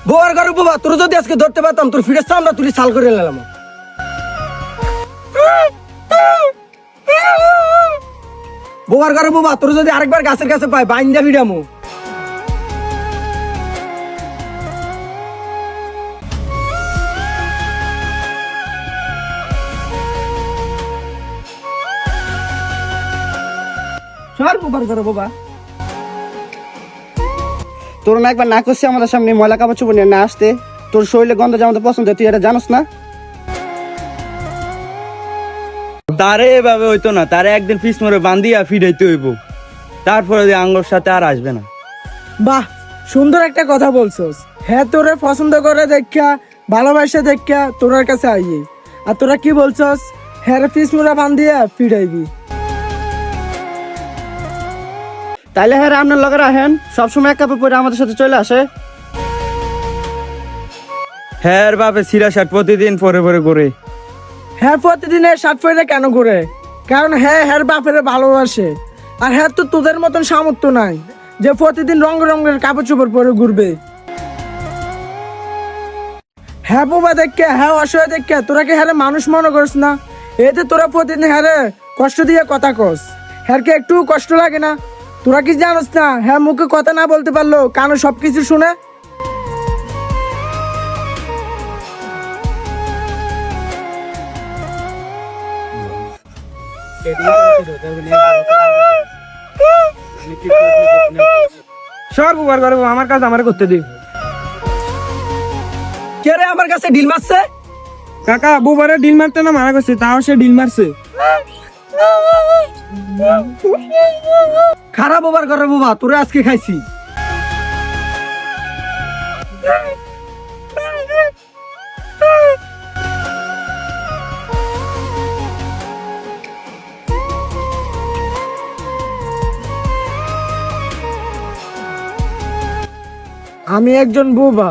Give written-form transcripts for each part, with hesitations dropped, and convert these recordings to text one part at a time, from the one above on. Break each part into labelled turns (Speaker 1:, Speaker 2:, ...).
Speaker 1: বোবার ঘরে বোবা, তোর যদি আজকে ধরতে পারতাম তোর ফিরে আমরা তুলি সাল করে নিলাম। বোবার ঘরে বোবা, তোর যদি আরেকবার গাছের কাছে পাই বাইন্দা ভিড়ামো। সর বোবার ঘরে বোবা।
Speaker 2: তোর না একবার না করছি আমাদের সামনে ময়লা কাপড় চোপড় নিয়ে না আসতে, তোর শরীরে গন্ধ যে আমাদের পছন্দ, তুই এটা জানোস না?
Speaker 3: তারে এভাবে হইতো না, তারে একদিন ফিস মরে বান্ধিয়া ফিরাইতে হইব, তারপরে আঙ্গর সাথে আর আসবে না।
Speaker 4: বাহ, সুন্দর একটা কথা বলছস। হ্যাঁ, তোরে পছন্দ করে দেখা, ভালোবাসা দেখা তোরার কাছে আইয়ে, আর তোরা কি বলছস? হ্যাঁ পিস মুড়া বান্ধিয়া ফিরাইবি।
Speaker 2: তাইলে হ্যাঁ আপনার লগে রাখেন, সবসময় এক কাপড় পরে আমাদের সাথে চলে আসে।
Speaker 3: হ্যাঁ বাপে সিরা শার্ট প্রতিদিন পরে পরে করে।
Speaker 4: হ্যাঁ প্রতিদিনে শার্ট পরে কেন করে? কারণ হ্যাঁ হ্যাঁ বাপেরে ভালোবাসে, আর হ্যাঁ তো তোদের মতন সামর্থ্য নাই যে প্রতিদিন রঙ রঙের কাপড় চোপড় পরে ঘুরবে। হ্যাঁ বোবা দেখে, হ্যাঁ অসহায় দেখে তোরা কি হ্যাঁ মানুষ মনে করিস না? এতে তোরা প্রতিদিন হ্যাঁ কষ্ট দিয়ে কথা কস, হ্যাঁ কে একটু কষ্ট লাগে না? তোরা কি জানোস না হ্যাঁ মুখে কথা না বলতে পারলো কানো সবকিছু শুনে?
Speaker 1: সর বোবার ঘরে বোবা, আমার কাজ আমার করতে দি। কে রে আমার কাছে ডিল মারছে?
Speaker 4: কাকা বুবারে ডিল মারতে না মারা করছে, তাও সে ডিল মারছে।
Speaker 1: খারাপ বোবার ঘরে বোবা, তোরে আজকে খাইছি।
Speaker 4: আমি একজন বোবা,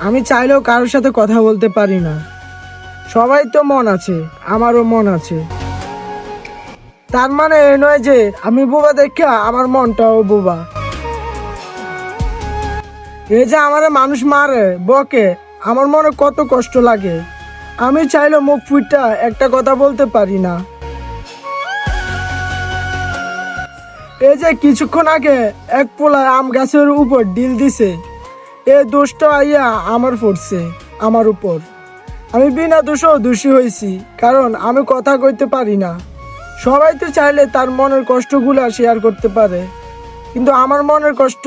Speaker 4: আমি চাইলেও কারোর সাথে কথা বলতে পারি না। সবাই তো মন আছে, আমারও মন আছে। তার মানে এ নয় যে আমি বোবা দেখে আমার মনটাও বোবা। এই যে আমার মানুষ মারে বকে, আমার মনে কত কষ্ট লাগে। আমি চাইলেও মুখ ফুটটা একটা কথা বলতে পারি না। এই যে কিছুক্ষণ আগে এক পোলা আম গাছের উপর ডিল দিছে, এ দোষটা আইয়া আমার পড়ছে আমার উপর। আমি বিনা দোষও দোষী হয়েছি, কারণ আমি কথা কইতে পারি না। সবাই তো চাইলে তার মনের কষ্টগুলা শেয়ার করতে পারে, কিন্তু আমার মনের কষ্ট,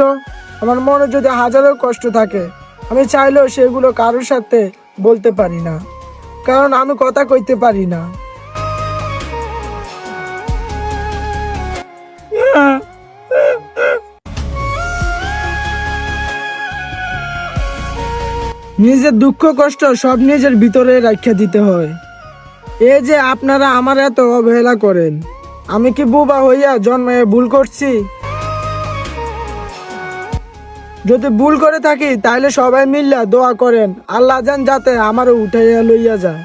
Speaker 4: আমার মনে যদি হাজারো কষ্ট থাকে, আমি চাইলেও সেগুলো কারোর সাথে বলতে পারি না, কারণ আমি কথা কইতে পারি না। নিজের দুঃখ কষ্ট সব নিজের ভিতরে রাখিয়া দিতে হয়। এই যে আপনারা আমার এত অবহেলা করেন, আমি কি বোবা হইয়া জন্মে ভুল করছি? যদি ভুল করে থাকি তাহলে সবাই মিল্লা দোয়া করেন, আল্লাহ জান যাতে আমারও উঠাইয়া লইয়া যায়।